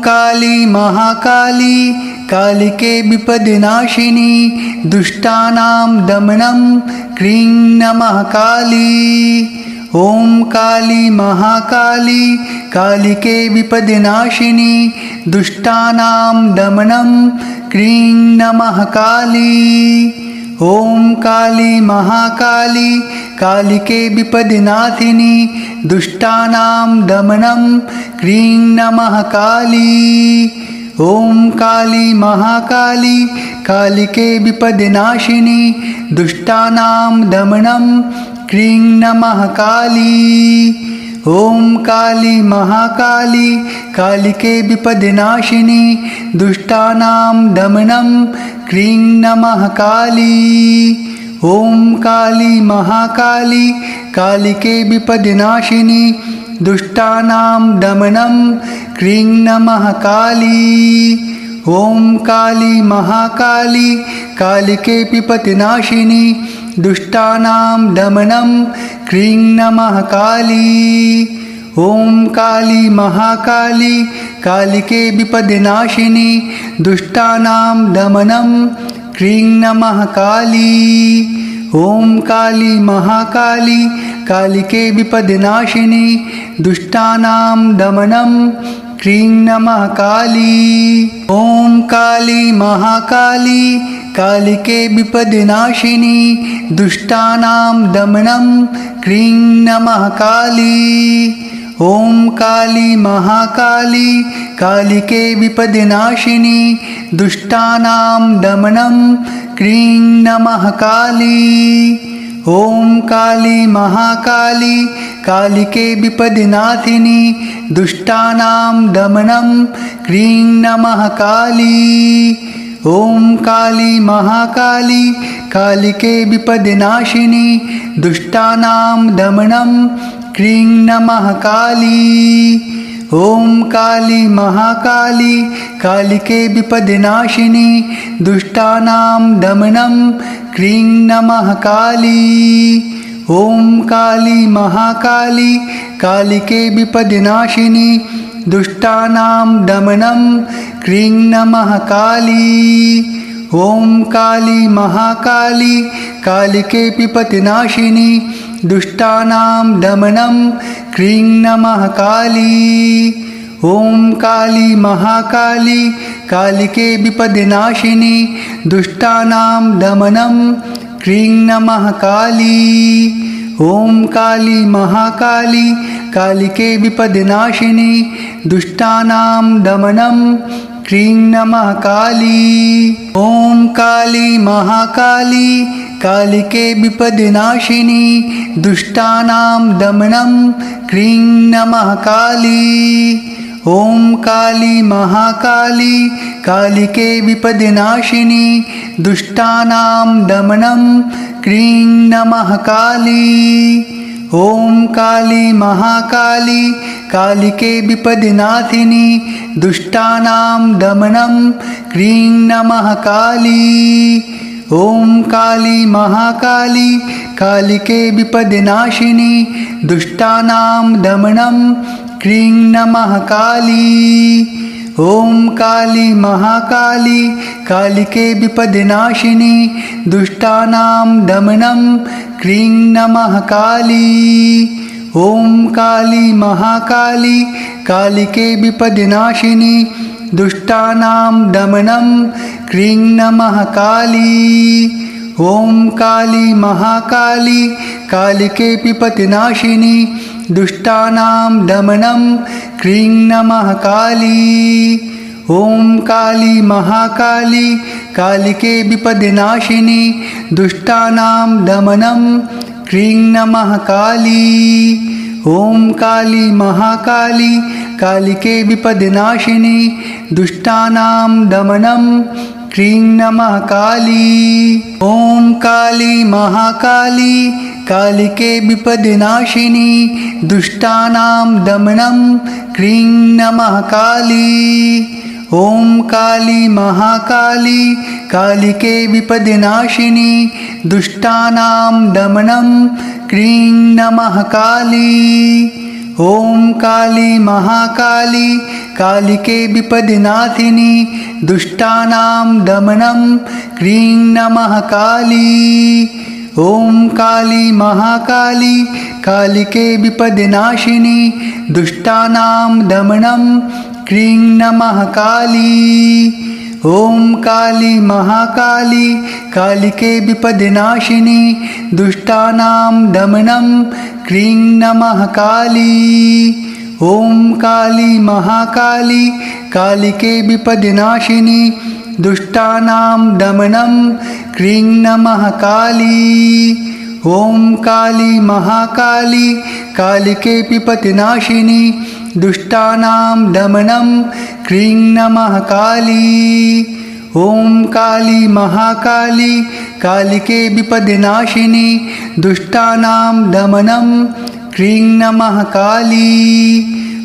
काली महाकाली कालिके विपद्नाशिनी दुष्टानां दमनं क्रीं नमः काली। ॐ काली महाकाली कालिके विपद्नाशिनी दुष्टानां दमनं क्रीं नमः काली। ॐ काली महाकाली कालिके विपद्नाशिनी दुष्टानां दमनं क्रीं नमः काली। ॐ काली महाकाली कालिके विपद्नाशिनी दुष्टानां दमनं क्रीं नमः काली। ॐ काली महाकाली कालिके विपद्नाशिनी दुष्टानां दमनं क्रीं नमः काली। ॐ काली महाकाली कालिके विपद्नाशिनी दुष्टानां दमनं क्रीं नमः काली। ॐ काली महाकाली कालिके विपद्नाशिनी दुष्टानां दमनं क्रीं नमः काली। ॐ काली महाकाली कालिके विपद्नाशिनी दुष्टानां दमनं क्रीं नमः काली। ॐ काली महाकाली कालिके विपद्नाशिनी दुष्टानां दमनं क्रीं नमः काली। ॐ काली महाकाली कालिके विपद्नाशिनी दुष्टानां दमनं क्रीं नमः काली। ॐ काली महाकाली कालिके विपद्नाशिनी दुष्टानां दमनं क्रीं नमः काली। ॐ काली महाकाली कालिके विपद्नाशिनी दुष्टानां दमनं क्रीं नमः काली। ॐ काली महाकाली कालिके विपद्नाशिनी दुष्टानां दमनं क्रीं नमः काली। ॐ काली महाकाली कालिके विपद्नाशिनी दुष्टानां दमनं क्रीं नमः काली। ॐ काली महाकाली कालिके विपद्नाशिनी दुष्टानां दमनं क्रीं नमः काली। ॐ काली महाकाली कालिके विपद्नाशिनी दुष्टानां दमनं क्रीं नमः काली। ॐ काली महाकाली कालिके विपद्नाशिनी दुष्टानां दमनं क्रीं नमः काली। ॐ काली महाकाली कालिके विपद्नाशिनी दुष्टानां दमनं क्रीं नमः काली। ॐ काली महाकाली कालिके विपद्नाशिनी दुष्टानां दमनं क्रीं नमः काली। ॐ काली महाकाली कालिके विपद्नाशिनी दुष्टानां दमनं क्रीं नमः काली। ॐ काली महाकाली कालिके विपद्नाशिनी दुष्टानां दमनं क्रीं नमः काली। ॐ काली महाकाली कालिके विपद्नाशिनी दुष्टानां दमनं क्रीं नमः काली। ॐ काली महाकाली कालिके विपद्नाशिनी दुष्टानां दमनं क्रीं नमः काली। ॐ काली महाकाली कालिके विपद्नाशिनी दुष्टानां दमनं क्रीं नमः काली। ॐ काली महाकाली कालिके विपद्नाशिनी दुष्टानां दमनं क्रीं नमः काली। ॐ काली महाकाली कालिके विपद्नाशिनी दुष्टानां दमनं क्रीं नमः काली। ॐ काली महाकाली कालिके विपद्नाशिनी दुष्टानां दमनं क्रीं नमः काली। ॐ काली महाकाली कालिके विपद्नाशिनी दुष्टानां दमनं क्रीं नमः काली। ॐ काली महाकाली कालिके विपद्नाशिनी दुष्टानां दमनं क्रीं नमः काली। ॐ काली महाकाली कालिके विपद्नाशिनि दुष्टानां दमनं क्रीं नमः काली। ॐ काली महाकाली कालिके विपद्नाशिनि दुष्टानां दमनं क्रीं नमः काली। ॐ काली महाकाली कालिके विपद्नाशिनि दुष्टानां दमनं क्रीं नमः काली। ॐ काली महाकाली कालिके विपद्नाशिनि दुष्टानां दमनं क्रीं नमः काली। ॐ काली महाकाली कालिके विपद्नाशिनि दुष्टानां दमनं क्रीं नमः काली। ॐ काली महाकाली कालिके विपद्नाशिनि दुष्टानां दमनं क्रीं नमः काली।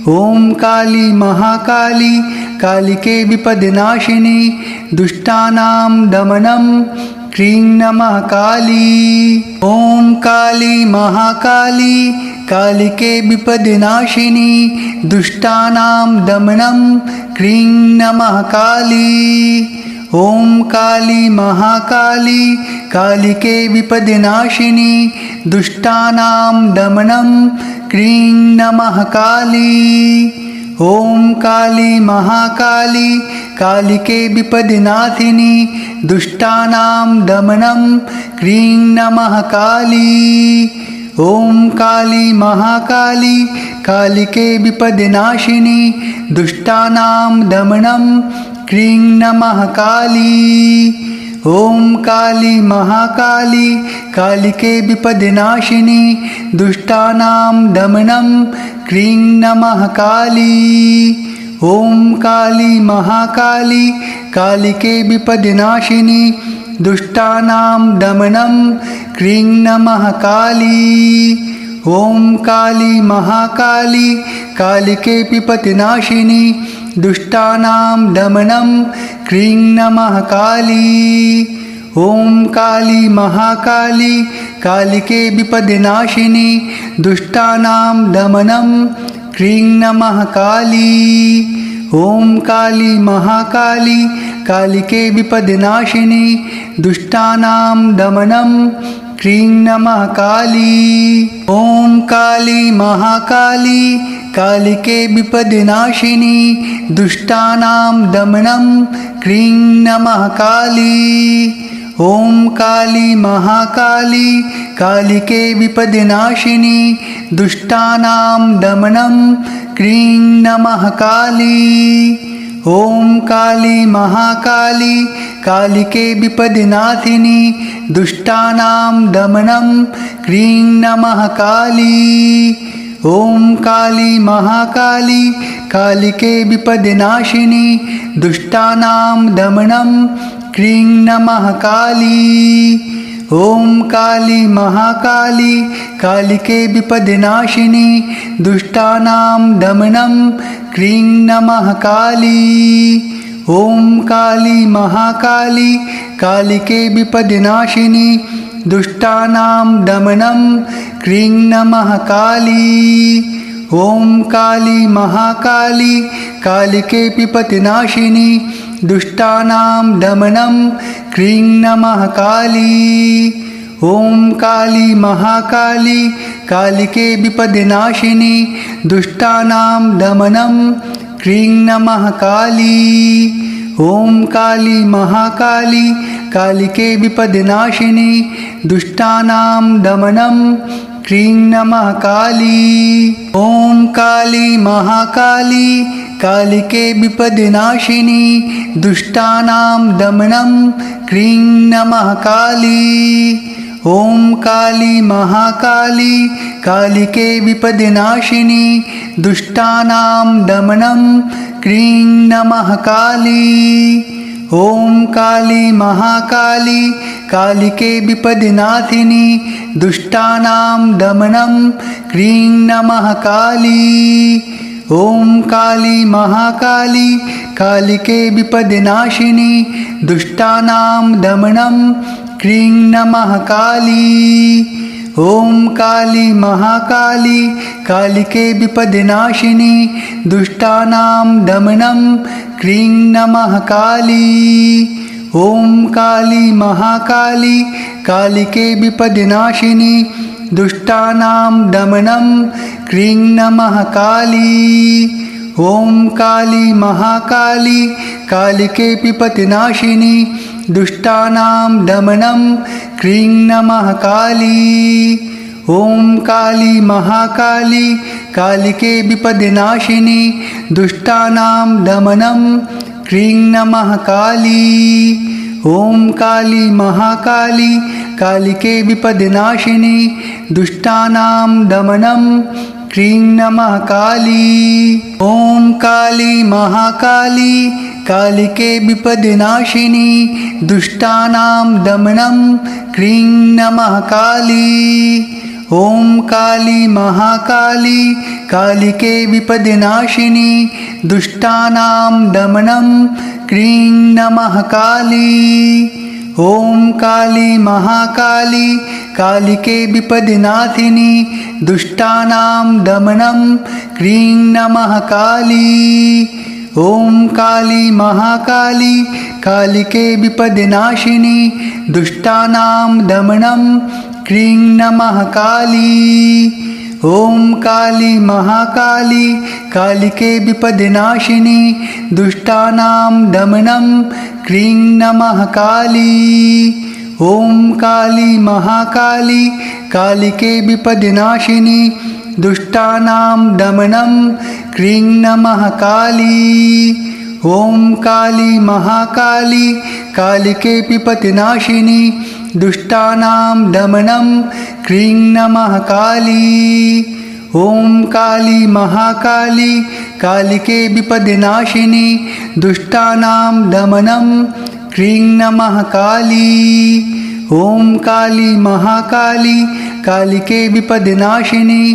ॐ काली महाकाली कालिके विपद्नाशिनि दुष्टानां दमनं क्रीं नमः काली। ॐ काली महाकाली कालिके विपद्नाशिनि दुष्टानां दमनं क्रीं नमः काली। ॐ काली महाकाली कालिके विपद्नाशिनि दुष्टानां दमनं क्रीं नमः काली। ॐ काली महाकाली कालिके विपद्नाशिनि दुष्टानां दमनं क्रीं नमः काली। ॐ काली महाकाली कालिके विपद्नाशिनि दुष्टानां दमनं क्रीं नमः काली। ॐ काली महाकाली कालिके विपद्नाशिनि दुष्टानां दमनं क्रीं नमः काली। ॐ काली महाकाली कालिके विपद्नाशिनि दुष्टानां दमनं क्रीं नमः काली। ॐ काली महाकाली कालिके विपद्नाशिनि दुष्टानां दमनं क्रीं नमः काली। ॐ काली महाकाली कालिके विपद्नाशिनि दुष्टानां दमनं क्रीं नमः काली। ॐ काली महाकाली कालिके विपद्नाशिनि दुष्टानां दमनं क्रीं नमः काली। ॐ काली महाकाली कालिके विपद्नाशिनि दुष्टानां दमनं क्रीं नमः काली। ॐ काली महाकाली कालिके विपद्नाशिनि दुष्टानां दमनं क्रीं नमः काली। ॐ काली महाकाली कालिके विपद्नाशिनि दुष्टानां दमनं क्रीं नमः काली। ॐ काली महाकाली कालिके विपद्नाशिनि दुष्टानां दमनं क्रीं नमः काली। ॐ काली महाकाली कालिके विपद्नाशिनि दुष्टानां दमनं क्रीं नमः काली। ॐ काली महाकाली कालिके विपद्नाशिनि दुष्टानां दमनं क्रीं नमः काली। ॐ काली महाकाली कालिके विपद्नाशिनि दुष्टानां दमनं क्रीं नमः काली। ॐ काली महाकाली कालिके विपद्नाशिनि दुष्टानां दमनं क्रीं नमः काली। ॐ काली महाकाली कालिके विपद्नाशिनि दुष्टानां दमनं क्रीं नमः काली। ॐ काली महाकाली कालिके विपद्नाशिनि दुष्टानां दमनं क्रीं नमः काली। ॐ काली महाकाली कालिके विपद्नाशिनि दुष्टानां दमनं क्रीं नमः काली। ॐ काली महाकाली कालिके विपद्नाशिनि दुष्टानां दमनं क्रीं नमः काली। ॐ काली महाकाली कालिके विपद्नाशिनि दुष्टानां दमनं क्रीं नमः काली। ॐ काली महाकाली कालिके विपद्नाशिनी दुष्टानां दमनं क्रीं नमः काली। ॐ काली महाकाली कालिके विपद्नाशिनी दुष्टानां दमनं क्रीं नमः काली। ॐ काली महाकाली कालिके विपद्नाशिनी दुष्टानां दमनं क्रीं नमः काली। ॐ काली महाकाली कालिके विपद्नाशिनी दुष्टानां दमनं क्रीं नमः काली। ॐ काली महाकाली कालिके विपद्नाशिनी दुष्टानां दमनं क्रीं नमः काली। ॐ काली महाकाली कालिके विपद्नाशिनी दुष्टानां दमनं क्रीं नमः काली। ॐ काली महाकाली कालिके विपद्नाशिनी दुष्टानां दमनं क्रीं नमः काली। ॐ काली महाकाली कालिके विपद्नाशिनी दुष्टानां दमनं क्रीं नमः काली। ॐ काली महाकाली कालिके विपद्नाशिनी दुष्टानां दमनं क्रीं नमः काली। ॐ काली महाकाली कालिके विपद्नाशिनी दुष्टानां दमनं क्रीं नमः काली। ॐ काली महाकाली कालिके विपद्नाशिनी दुष्टानां दमनं क्रीं नमः काली। ॐ काली महाकाली कालिके विपद्नाशिनी दुष्टानां दमनं क्रीं नमः काली। ॐ काली महाकाली कालिके विपद्नाशिनी दुष्टानां दमनं क्रीं नमः काली। ॐ काली महाकाली कालिके विपद्नाशिनी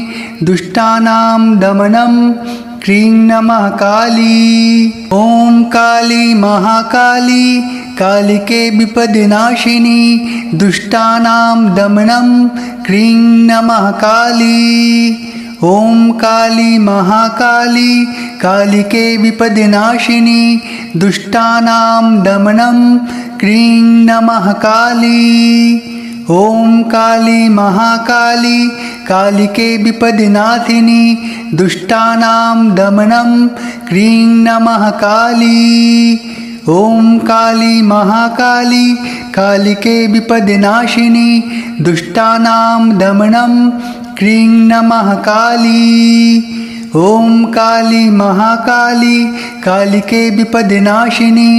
दुष्टानां दमनं क्रीं नमः काली। ॐ काली महाकाली कालिके विपद्नाशिनी दुष्टानां दमनं क्रीं नमः काली। ॐ काली महाकाली कालिके विपद्नाशिनी दुष्टानां दमनं क्रीं नमः काली। ॐ काली महाकाली कालिके विपद्नाशिनी दुष्टानां दमनं क्रीं नमः काली। ॐ काली महाकाली कालिके विपद्नाशिनी दुष्टानां दमनं क्रीं नमः काली। ॐ काली महाकाली कालिके विपद्नाशिनी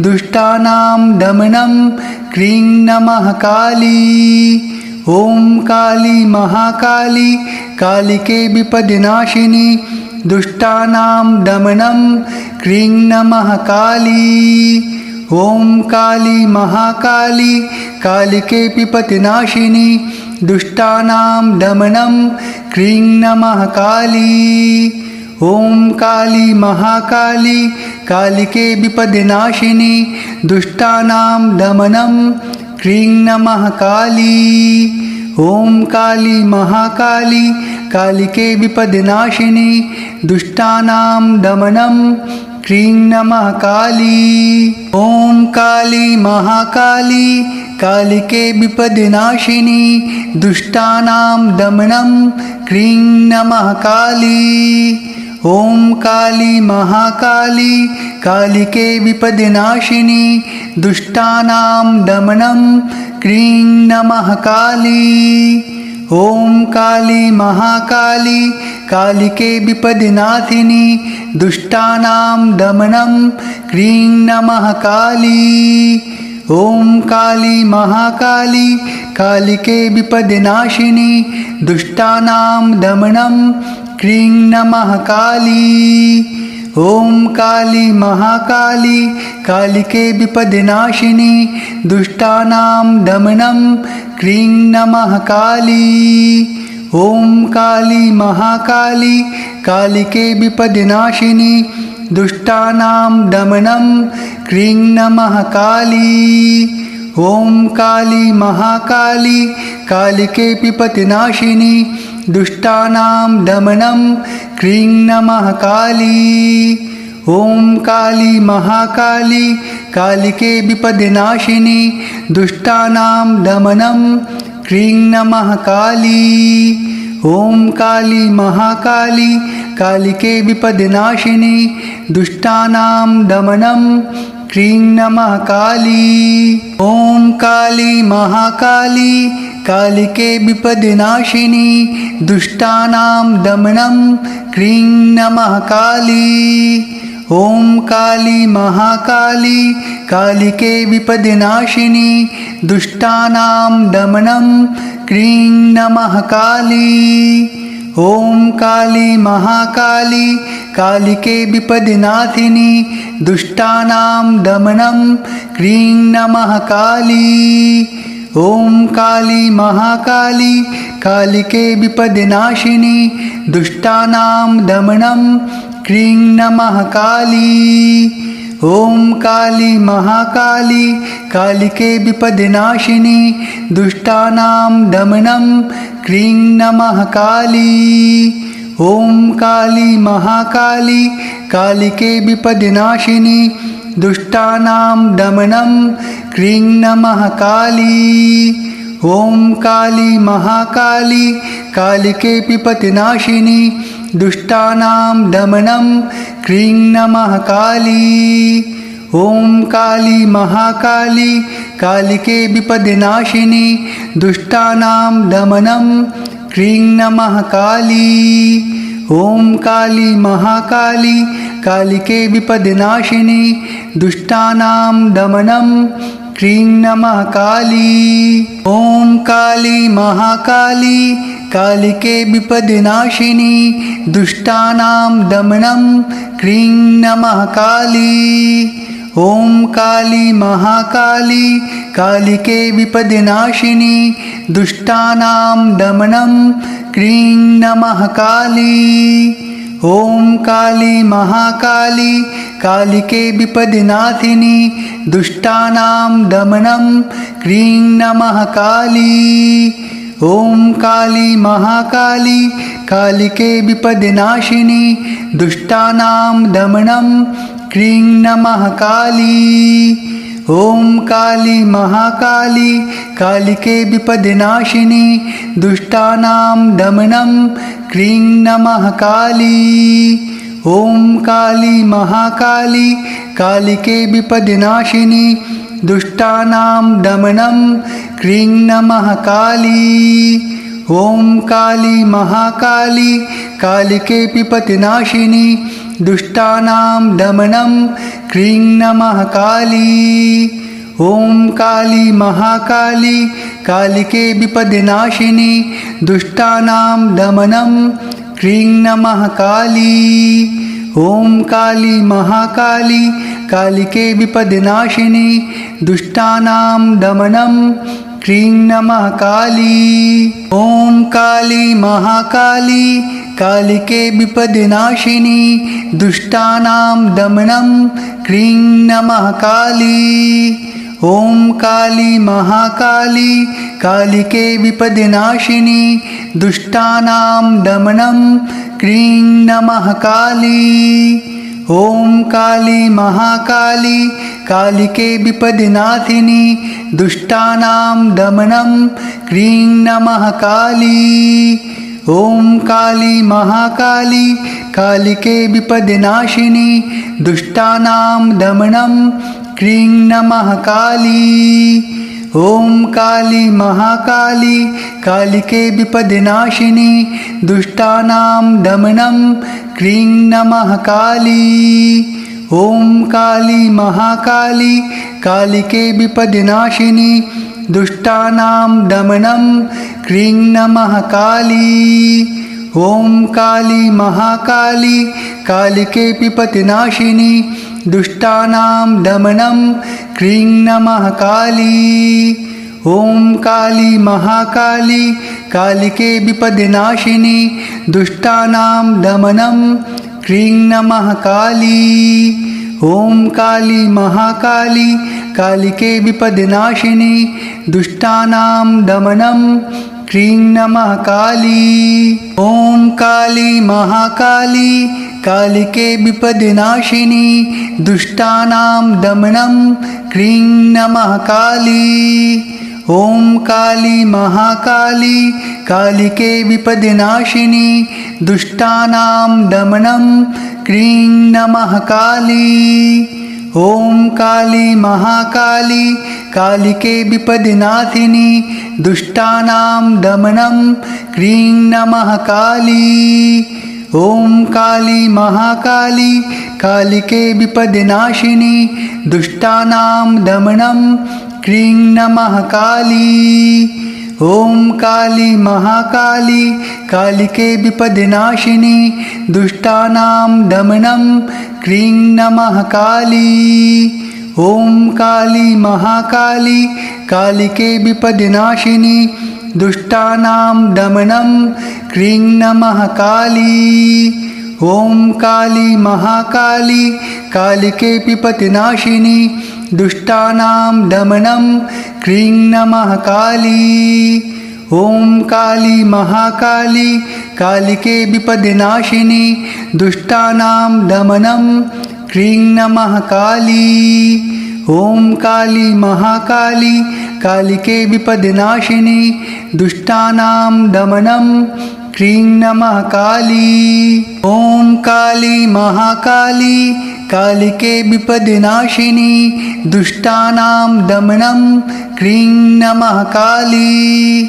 दुष्टानां दमनं क्रीं नमः काली। ॐ काली महाकाली कालिके विपद्नाशिनी दुष्टानां दमनं क्रीं नमः काली। ॐ काली महाकाली कालिके विपद्नाशिनी दुष्टानां दमनं क्रीं नमः काली। ॐ काली महाकाली कालिके विपद्नाशिनी दुष्टानां दमनं क्रीं नमः काली। ॐ काली महाकाली कालिके विपद्नाशिनी दुष्टानां दमनं क्रीं नमः काली। ॐ काली महाकाली कालिके विपद्नाशिनी दुष्टानां दमनं क्रीं नमः काली। ॐ काली महाकाली कालिके विपद्नाशिनी दुष्टानां दमनं क्रीं नमः काली। ॐ काली महाकाली कालिके विपद्नाशिनी दुष्टानां दमनं क्रीं नमः काली। ॐ काली महाकाली कालिके विपद्नाशिनी दुष्टानां दमनं क्रीं नमः काली। ॐ काली महाकाली कालिके विपद्नाशिनी दुष्टानां दमनं क्रीं नमः काली। ॐ काली महाकाली कालिके विपद्नाशिनी दुष्टानां दमनं क्रीं नमः काली। ॐ काली महाकाली कालिके विपत्तिनाशिनी दुष्टानां दमनं क्रीं नमः काली। ॐ काली महाकाली कालिके विपत्तिनाशिनी दुष्टानां दमनं क्रीं नमः काली। ॐ काली महाकाली कालिके विपत्तिनाशिनी दुष्टानां दमनं क्रीं नमः काली। ॐ काली महाकाली कालिके विपत्तिनाशिनी दुष्टानां दमनं क्रीं नमः काली। ॐ काली महाकाली कालिके विपत्तिनाशिनी दुष्टानां दमनं क्रीं नमः काली। ॐ काली महाकाली कालिके विपत्तिनाशिनी दुष्टानां दमनं क्रीं नमः काली। ॐ काली महाकाली कालिके विपत्तिनाशिनी दुष्टानां दमनं क्रीं नमः काली। ॐ काली महाकाली कालिके विपत्तिनाशिनी दुष्टानां दमनं क्रीं नमः काली। ॐ काली महाकाली कालिके विपत्तिनाशिनी दुष्टानां दमनं क्रीं नमः काली। ॐ काली महाकाली कालिके विपत्तिनाशिनी दुष्टानां दमनं क्रीं नमः काली। ॐ काली महाकाली कालिके विपत्तिनाशिनी दुष्टानां दमनं क्रीं नमः काली। ॐ काली महाकाली कालिके विपत्तिनाशिनी दुष्टानां दमनं क्रीं नमः काली। ॐ काली महाकाली कालिके विपत्तिनाशिनी दुष्टानां दमनं क्रीं नमः काली। ॐ काली महाकाली कालिके विपत्तिनाशिनी दुष्टानां दमनं क्रीं नमः काली। ॐ काली महाकाली कालिके विपत्तिनाशिनी दुष्टानां दमनं क्रीं नमः काली। ॐ काली महाकाली कालिके विपत्तिनाशिनी दुष्टानां दमनं क्रीं नमः काली। ॐ काली महाकाली कालिके विपत्तिनाशिनी दुष्टानां दमनं क्रीं नमः काली। ॐ काली महाकाली कालिके विपत्तिनाशिनी दुष्टानां दमनं क्रीं नमः काली। ॐ काली महाकाली कालिके विपत्तिनाशिनी दुष्टानां दमनं क्रीं नमः काली। ॐ काली महाकाली कालिके विपत्तिनाशिनी दुष्टानां दमनं क्रीं नमः काली। ॐ काली महाकाली कालिके विपत्तिनाशिनी दुष्टानां दमनं क्रीं नमः काली। ॐ काली महाकाली कालिके विपत्तिनाशिनी दुष्टानां दमनं क्रीं नमः काली। ॐ काली महाकाली कालिके विपत्तिनाशिनी दुष्टानां दमनं क्रीं नमः काली। ॐ काली महाकाली कालिके विपत्तिनाशिनी दुष्टानां दमनं क्रीं नमः काली। ॐ काली महाकाली कालिके विपत्तिनाशिनी दुष्टानां दमनं क्रीं नमः काली। ॐ काली महाकाली कालिके विपत्तिनाशिनी दुष्टानां दमनं क्रीं नमः काली। ॐ काली महाकाली कालिके विपत्तिनाशिनी दुष्टानां दमनं क्रीं नमः काली। ॐ काली महाकाली कालिके विपत्तिनाशिनी दुष्टानां दमनं क्रीं नमः काली। ॐ काली महाकाली कालिके विपत्तिनाशिनी दुष्टानां दमनं क्रीं नमः काली। ॐ काली महाकाली कालिके विपद्नाशिनी दुष्टानां दमनं क्रीं नमः काली। ॐ काली महाकाली कालिके विपद्नाशिनी दुष्टानां दमनं क्रीं नमः काली। ॐ काली महाकाली कालिके विपद्नाशिनी दुष्टानां दमनं क्रीं नमः काली। ॐ काली महाकाली कालिके विपद्नाशिनी दुष्टानां दमनं क्रीं नमः काली। ॐ काली महाकाली कालिके विपद्नाशिनी दुष्टानां दमनं क्रीं नमः काली। ॐ काली महाकाली कालिके विपद्नाशिनी दुष्टानां दमनं क्रीं नमः काली। ॐ काली महाकाली कालिके विपद्नाशिनी दुष्टानां दमनं क्रीं नमः काली। ॐ काली महाकाली कालिके विपद्नाशिनी दुष्टानां दमनं क्रीं नमः काली। ॐ काली महाकाली कालिके विपद्नाशिनी दुष्टानां दमनं क्रीं नमः काली। ॐ काली महाकाली कालिके विपद्नाशिनी दुष्टानां दमनं क्रीं नमः काली। ॐ काली महाकाली कालिके विपद्नाशिनी दुष्टानां दमनं क्रीं नमः काली।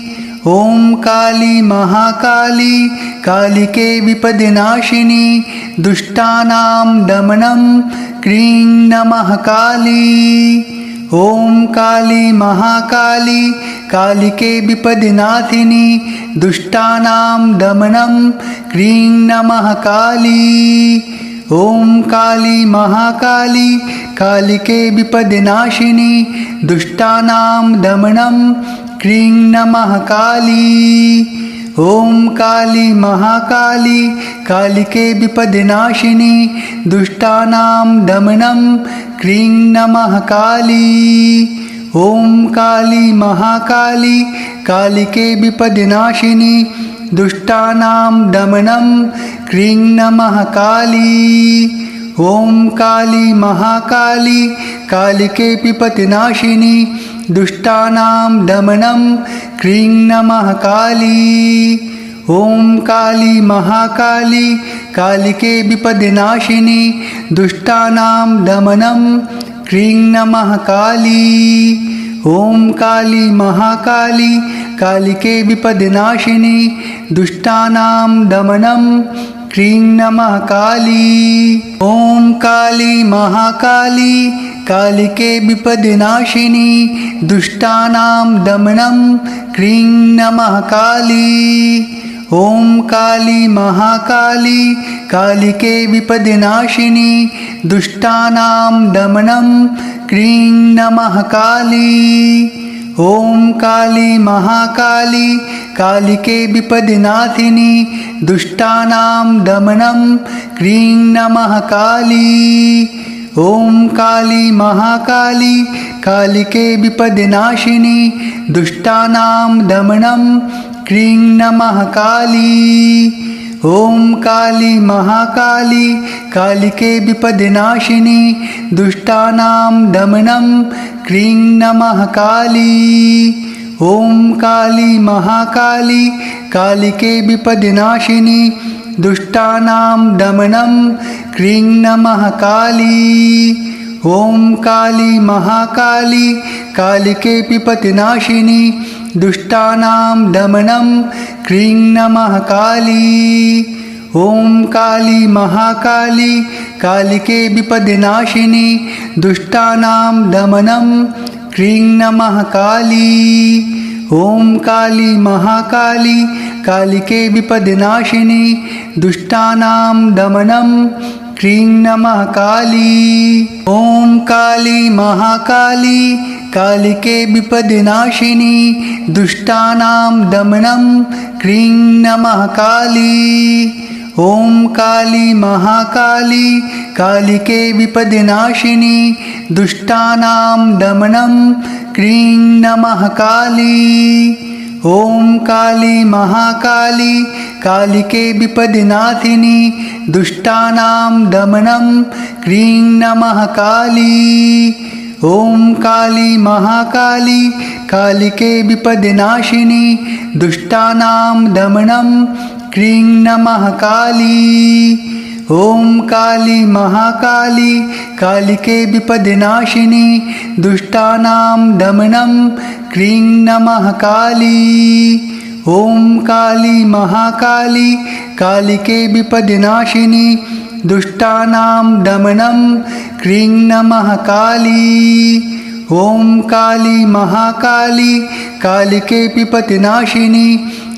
ॐ काली महाकाली कालिके विपद्नाशिनी दुष्टानां दमनं क्रीं नमः काली। ॐ काली महाकाली कालिके विपद्नाशिनी दुष्टानां दमनं क्रीं नमः काली। ॐ काली महाकाली कालिके विपद्नाशिनी दुष्टानां दमनं क्रीं नमः काली। ॐ काली महाकाली कालिके विपद्नाशिनी दुष्टानां दमनं क्रीं नमः काली। ॐ काली महाकाली कालिके विपद्नाशिनी दुष्टानां दमनं क्रीं नमः काली। ॐ काली महाकाली कालिके विपद्नाशिनी दुष्टानां दमनं क्रीं नमः काली। ॐ काली महाकाली कालिके विपद्नाशिनी दुष्टानां दमनं क्रीं नमः काली। ॐ काली महाकाली कालिके विपद्नाशिनी दुष्टानां दमनं क्रीं नमः काली। ॐ काली महाकाली कालिके विपद्नाशिनी दुष्टानां दमनं क्रीं नमः काली। ॐ काली महाकाली कालिके विपद्नाशिनी दुष्टानां दमनं क्रीं नमः काली। ॐ काली महाकाली कालिके विपद्नाशिनी दुष्टानां दमनं क्रीं नमः काली। ॐ काली महाकाली कालिके विपद्नाशिनी दुष्टानां दमनं क्रीं नमः काली। ॐ काली महाकाली कालिके विपद्नाशिनी दुष्टानां दमनं क्रीं नमः काली। ॐ काली महाकाली कालिके विपद्नाशिनी दुष्टानां दमनं क्रीं नमः काली। ॐ काली महाकाली कालिके विपद्नाशिनी दुष्टानां दमनं क्रीं नमः काली। ॐ काली महाकाली कालिके विपद्नाशिनी दुष्टानां दमनं क्रीं नमः काली। ॐ काली महाकाली कालिके विपद्नाशिनी दुष्टानां दमनं क्रीं नमः काली। ॐ काली महाकाली कालिके विपद्नाशिनी दुष्टानां दमनं क्रीं नमः काली। ॐ काली महाकाली कालिके विपद्नाशिनी दुष्टानां दमनं क्रीं नमः काली। ॐ काली महाकाली कालिके विपद्नाशिनी दुष्टानां दमनं क्रीं नमः काली। ॐ काली महाकाली कालिके विपद्नाशिनी दुष्टानां दमनं क्रीं नमः काली। ॐ काली महाकाली कालिके विपद्नाशिनी दुष्टानां दमनं क्रीं नमः काली। ॐ काली महाकाली कालिके विपद्नाशिनी दुष्टानां दमनं क्रीं नमः काली। ॐ काली महाकाली कालिके विपद्नाशिनी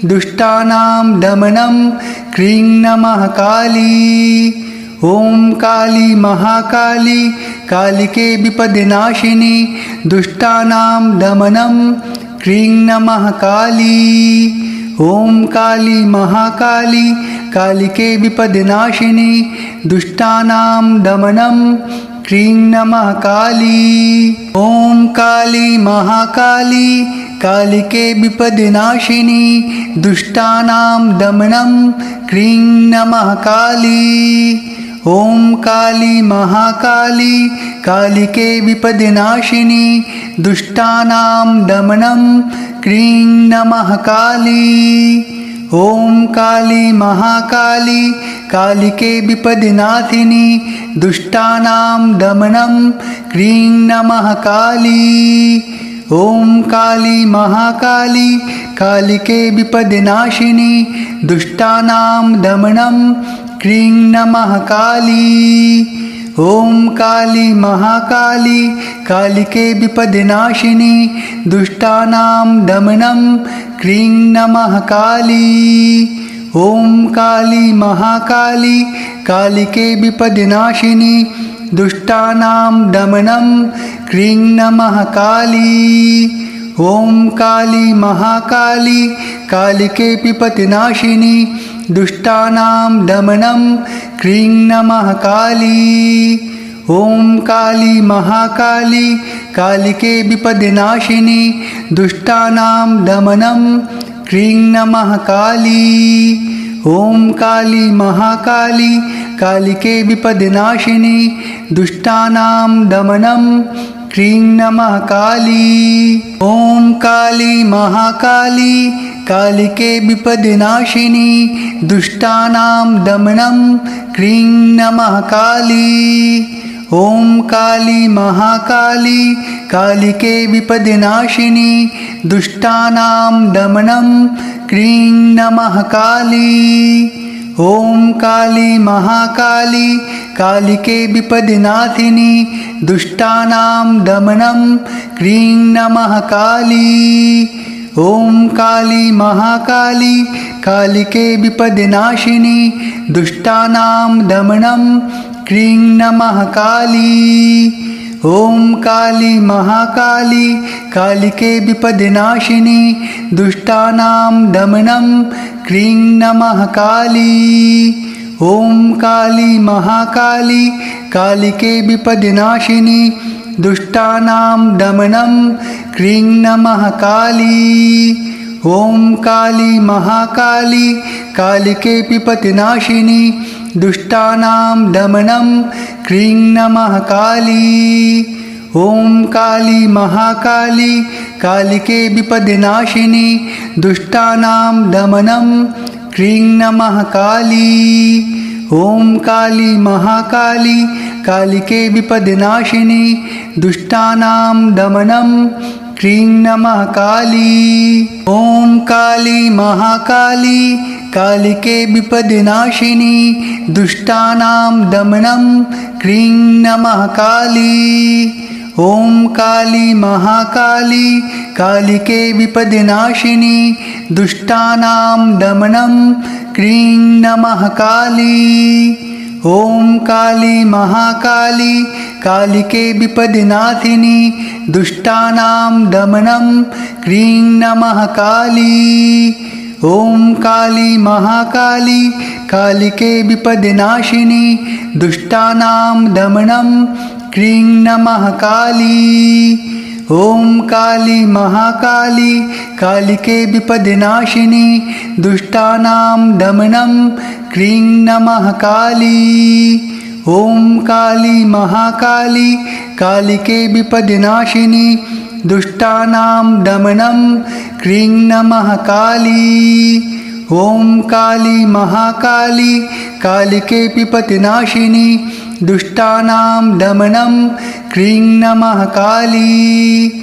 दुष्टानां दमनं क्रीं नमः काली। ॐ काली महाकाली कालिके विपद्नाशिनी दुष्टानां दमनं क्रीं नमः काली। ॐ काली महाकाली कालिके विपद्नाशिनी दुष्टानां दमनं क्रीं नमः काली। ॐ काली महाकाली कालिके विपद्नाशिनी दुष्टानां दमनं क्रीं नमः काली। ॐ काली महाकाली कालिके विपद्नाशिनी दुष्टानां दमनं क्रीं नमः काली। ॐ काली महाकाली कालिके विपद्नाशिनी दुष्टानां दमनं क्रीं नमः काली। ॐ काली महाकाली कालिके विपद्नाशिनी दुष्टानां दमनं क्रीं नमः काली। ॐ काली महाकाली कालिके विपद्नाशिनी दुष्टानां दमनं क्रीं नमः काली। ॐ काली महाकाली कालिके विपद्नाशिनी दुष्टानां दमनं क्रीं नमः काली। ॐ काली महाकाली कालिके विपद्नाशिनी दुष्टानां दमनं क्रीं नमः काली। ॐ काली महाकाली कालिके विपद्नाशिनी दुष्टानां दमनं क्रीं नमः काली। ॐ काली महाकाली कालिके विपद्नाशिनी दुष्टानां दमनं क्रीं नमः काली। ॐ काली महाकाली कालिके विपद्नाशिनी दुष्टानां दमनं क्रीं नमः काली। ॐ काली महाकाली कालिके विपद्नाशिनी दुष्टानां दमनं क्रीं नमः काली। ॐ काली महाकाली कालिके विपद्नाशिनी दुष्टानां दमनं क्रीं नमः काली। ॐ काली महाकाली कालिके विपद्नाशिनी दुष्टानां दमनं क्रीं नमः काली। ॐ काली महाकाली कालिके विपद्नाशिनी दुष्टानां दमनं क्रीं नमः काली। ॐ काली महाकाली कालिके विपद्नाशिनी दुष्टानां दमनं क्रीं नमः काली। ॐ काली महाकाली कालिके विपद्नाशिनी दुष्टानां दमनं क्रीं नमः काली। ॐ काली महाकाली कालिके विपद्नाशिनी दुष्टानां दमनं क्रीं नमः काली। ॐ काली महाकाली कालिके विपद्नाशिनी दुष्टानां दमनं क्रीं नमः काली। ॐ काली महाकाली कालिके विपद्नाशिनी दुष्टानां दमनं क्रीं नमः काली। ॐ काली महाकाली कालिके विपद्नाशिनी दुष्टानां दमनं क्रीं नमः काली। ॐ काली महाकाली कालिके विपद्नाशिनी दुष्टानां दमनं क्रीं नमः काली। ॐ काली महाकाली कालिके विपद्नाशिनी दुष्टानां दमनं क्रीं नमः काली। ॐ काली महाकाली कालिके विपद्नाशिनी दुष्टानां दमनं क्रीं नमः काली। ॐ काली महाकाली कालिके विपद्नाशिनी दुष्टानां दमनं क्रीं नमः काली। ॐ काली महाकाली कालिके विपद्नाशिनी दुष्टानां दमनं क्रीं नमः काली।